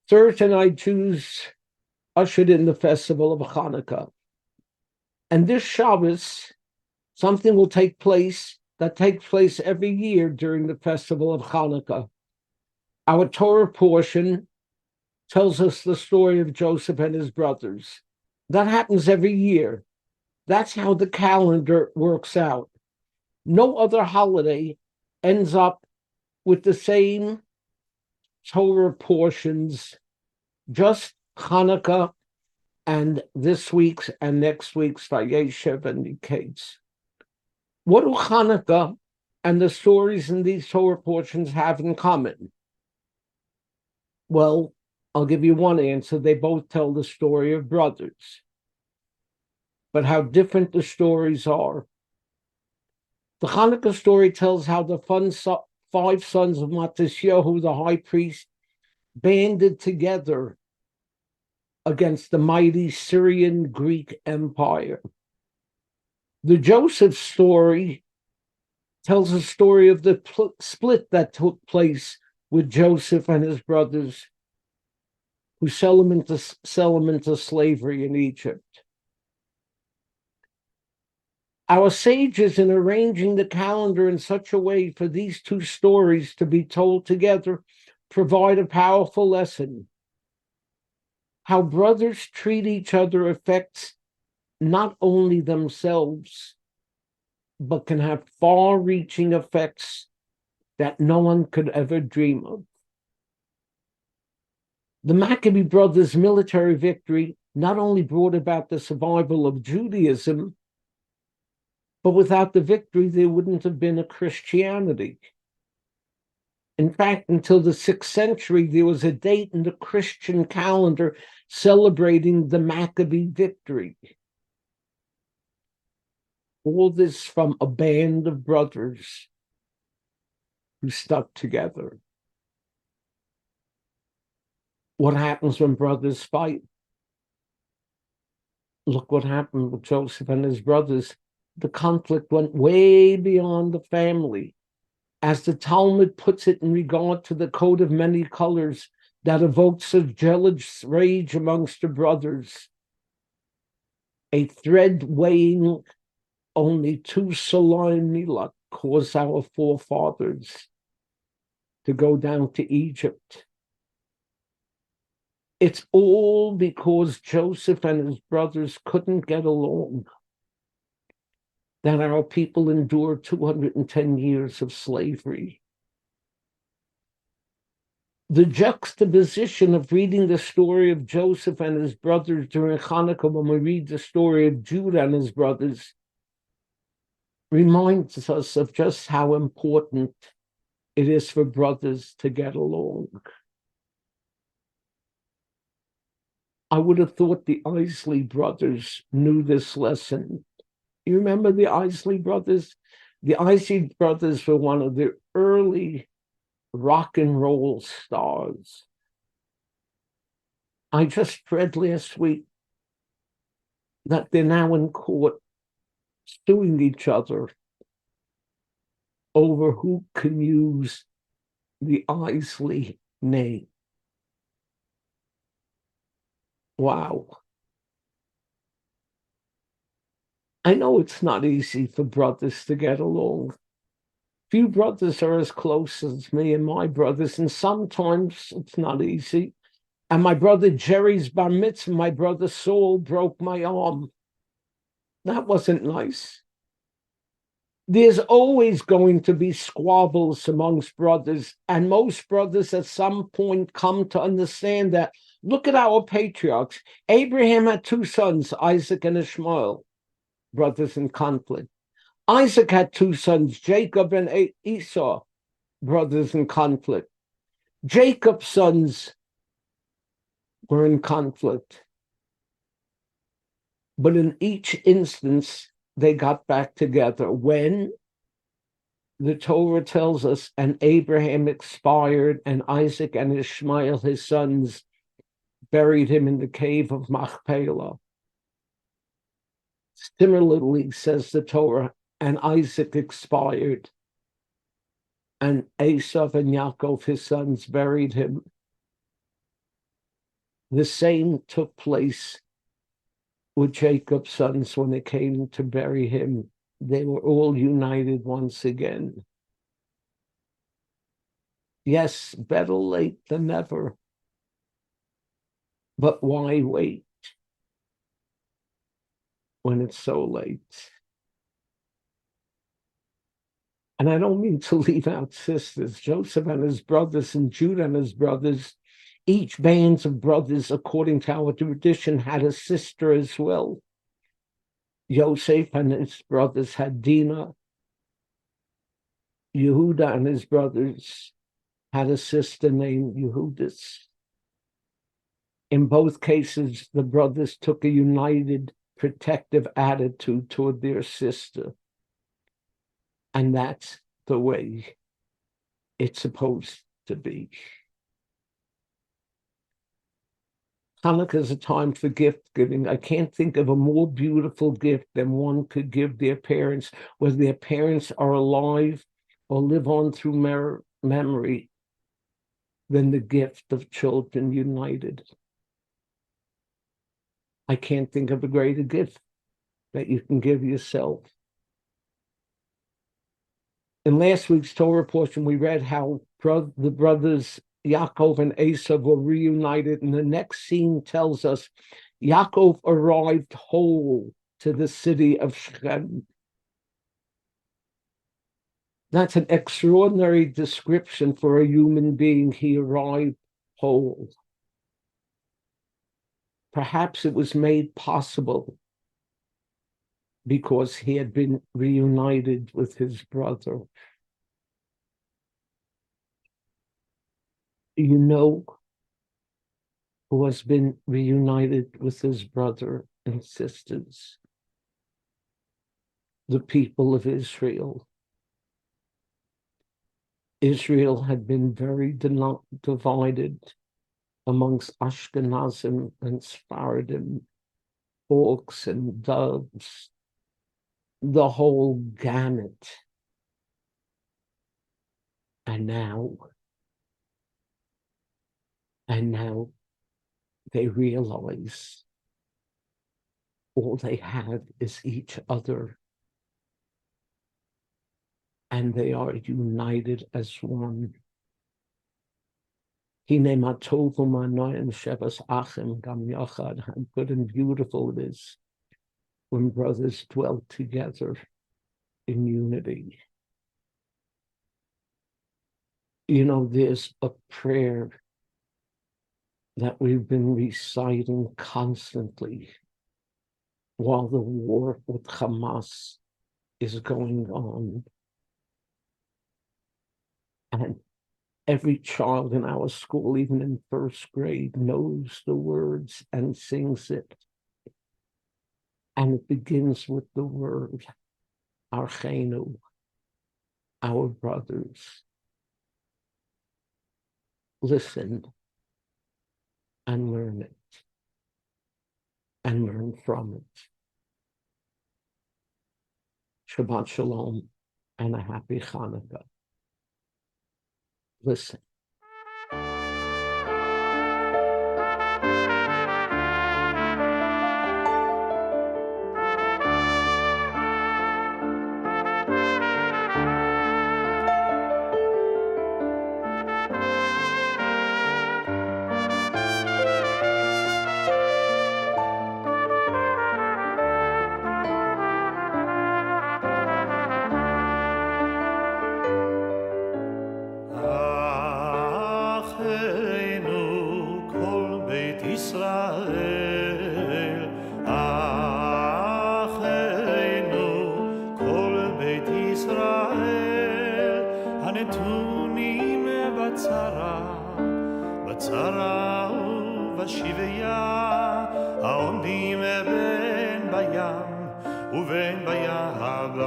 Thursday night Jews ushered in the festival of Hanukkah. And this Shabbos, something will take place that takes place every year during the festival of Hanukkah. Our Torah portion tells us the story of Joseph and his brothers. That happens every year. That's how the calendar works out. No other holiday ends up with the same Torah portions, just Hanukkah and this week's and next week's Vayeshev and Miketz. What do Hanukkah and the stories in these Torah portions have in common? Well, I'll give you one answer. They both tell the story of brothers. But how different the stories are. The Hanukkah story tells how the five sons of Matisyahu, the high priest, banded together against the mighty Syrian Greek Empire. The Joseph story tells a story of the split that took place with Joseph and his brothers, who sell him into slavery in Egypt. Our sages, in arranging the calendar in such a way for these two stories to be told together, provide a powerful lesson. How brothers treat each other affects not only themselves, but can have far-reaching effects that no one could ever dream of. The Maccabee brothers' military victory not only brought about the survival of Judaism, but without the victory, there wouldn't have been a Christianity. In fact, until the 6th century, there was a date in the Christian calendar celebrating the Maccabee victory. All this from a band of brothers who stuck together. What happens when brothers fight? Look what happened with Joseph and his brothers. The conflict went way beyond the family. As the Talmud puts it in regard to the coat of many colors that evokes a jealous rage amongst the brothers, a thread weighing only 2 milot caused our forefathers to go down to Egypt. It's all because Joseph and his brothers couldn't get along that our people endured 210 years of slavery. The juxtaposition of reading the story of Joseph and his brothers during Hanukkah when we read the story of Judah and his brothers reminds us of just how important it is for brothers to get along. I would have thought the Isley brothers knew this lesson. You remember the Isley brothers? The Isley brothers were one of the early rock and roll stars. I just read last week that they're now in court suing each other over who can use the Isley name. Wow. I know it's not easy for brothers to get along. Few brothers are as close as me and my brothers, and sometimes it's not easy. And my brother Jerry's bar mitzvah, my brother Saul broke my arm. That wasn't nice. There's always going to be squabbles amongst brothers, and most brothers at some point come to understand that. Look at our patriarchs. Abraham had 2 sons, Isaac and Ishmael, brothers in conflict. Isaac had 2 sons, Jacob and Esau, brothers in conflict. Jacob's sons were in conflict. But in each instance, they got back together. When the Torah tells us, and Abraham expired, and Isaac and Ishmael, his sons, buried him in the cave of Machpelah. Similarly, says the Torah, and Isaac expired, and Esau and Yaakov, his sons, buried him. The same took place with Jacob's sons when they came to bury him. They were all united once again. Yes, better late than never. But why wait when it's so late? And I don't mean to leave out sisters. Joseph and his brothers and Judah and his brothers, each band of brothers, according to our tradition, had a sister as well. Joseph and his brothers had Dinah. Yehuda and his brothers had a sister named Yehudis. In both cases, the brothers took a united, protective attitude toward their sister. And that's the way it's supposed to be. Hanukkah is a time for gift giving. I can't think of a more beautiful gift than one could give their parents, whether their parents are alive or live on through memory, than the gift of children united. I can't think of a greater gift that you can give yourself. In last week's Torah portion, we read how the brothers Yaakov and Esav were reunited, and the next scene tells us Yaakov arrived whole to the city of Shechem. That's an extraordinary description for a human being. He arrived whole. Perhaps it was made possible because he had been reunited with his brother. You know who has been reunited with his brother and sisters? The people of Israel. Israel had been very divided amongst Ashkenazim and Sephardim, hawks and doves, the whole gamut. And now they realize all they have is each other. And they are united as one. How good and beautiful it is when brothers dwell together in unity. You know, there's a prayer that we've been reciting constantly while the war with Hamas is going on. And every child in our school, even in first grade, knows the words and sings it. And it begins with the word, Archenu, our brothers. Listen and learn it, and learn from it. Shabbat Shalom and a happy Hanukkah. Listen. בצרה ובשביה העומדים בין בים ובין ביבשה.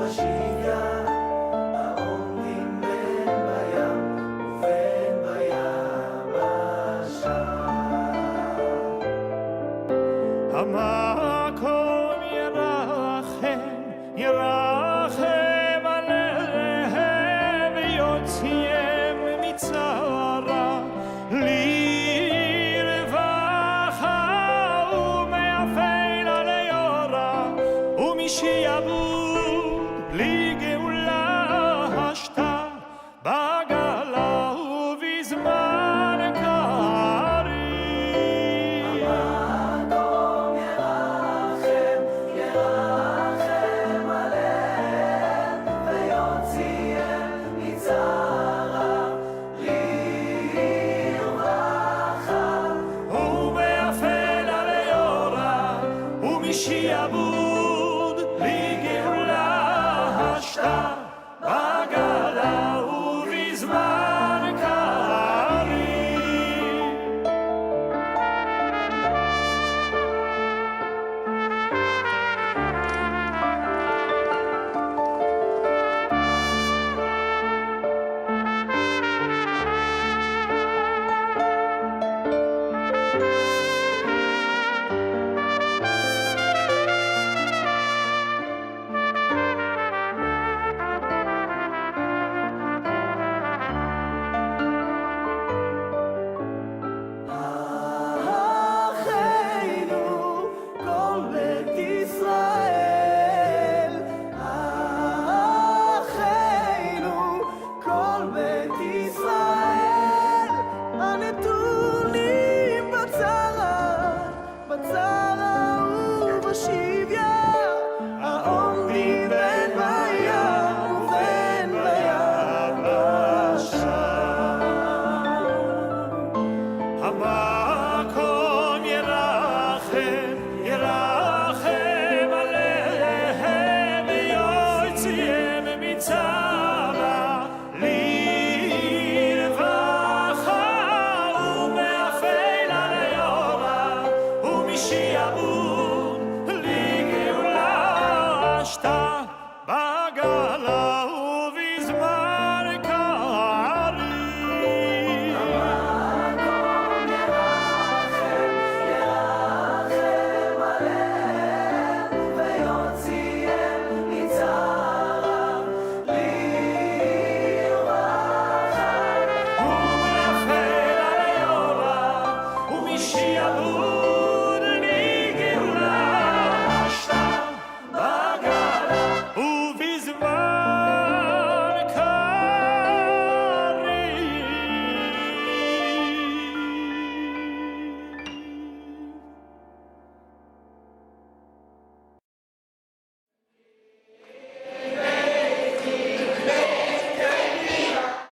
She שיעבוד בלי גאולה